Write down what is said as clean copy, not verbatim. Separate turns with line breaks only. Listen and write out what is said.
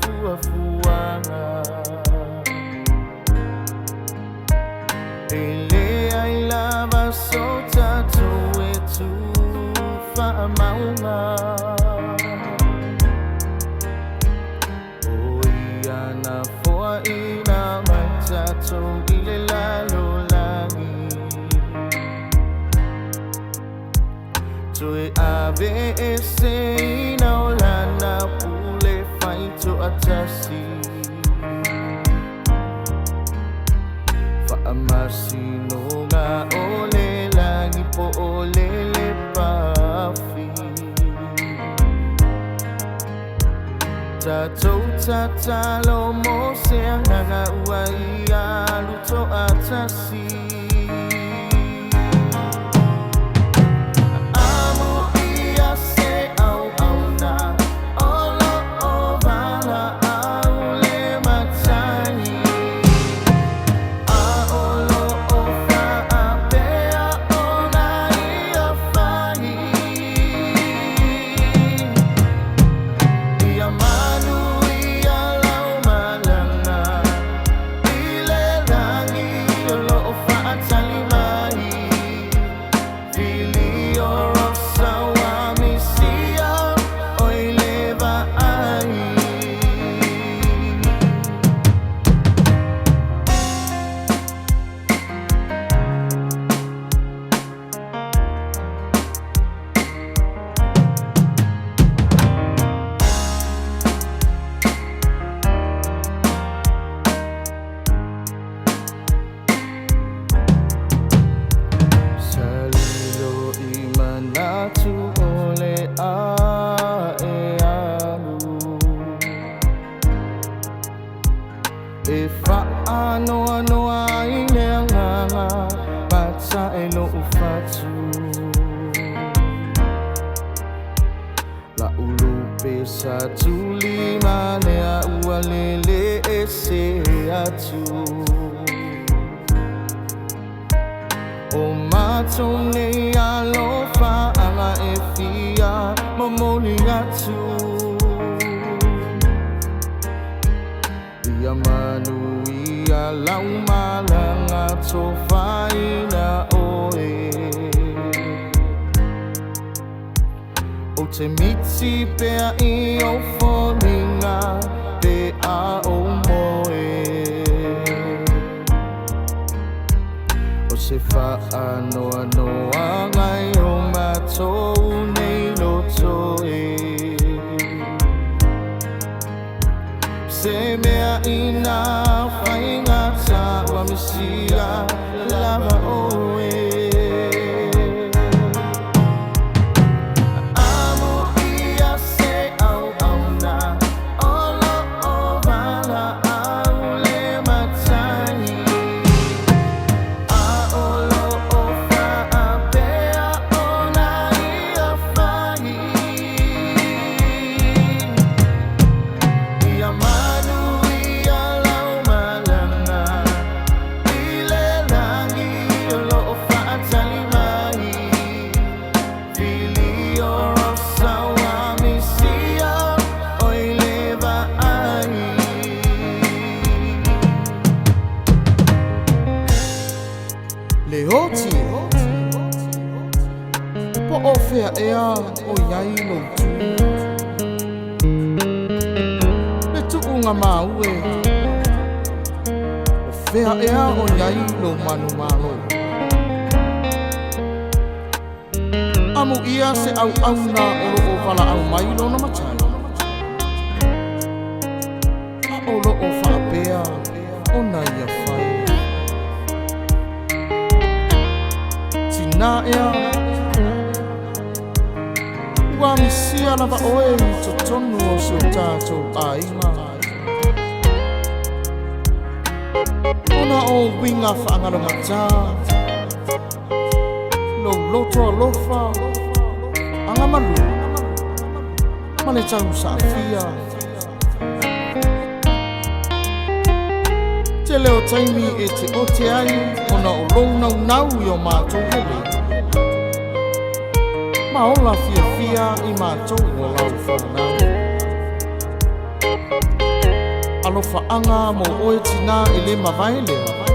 fuafuanga ele ai lava sota toe tu fa maunga oia na foa ina matato ile lalo langi toe ave ese ina olana pule faito atasi Amasino nga ole langi po olele pafi Tato tatalo mo siyang nga uwaiya luto atasi Ano ay nga Patsa eno ufatsu La ulupe sa tulima Nea ualele ese atu O matone alofa Anga efia Momoni atu Yamanu ia lau malanga tofaina oe O te miti pea I o foninga pe a o moe O se whaanoa noa ngai o matou nei lotoe Se mea ina whaingata wa Misia lava oe Amo ia se au na Olo o vala au le matani A olo o wha pea ona ia whahi Ia manu Le hoti Po o fea ea o iai lo tu Le tuunga maue O fea ea o iai lo manu malo Amu ia se au au na olo o whala au mai lo na matai A olo o wha pea o na ia whai Na ea Ua Misia lava oe to tonu o se tātou ainga Ona o winga whaangaronga tā Lo loto alofa Anga malu Mane tau sa fia Te leo taimi e te o te ai Ona o lounau nau I o mātou hele Ma ola fia I mātou o lau whanau alofa anga mo oe tina e le mawai lea.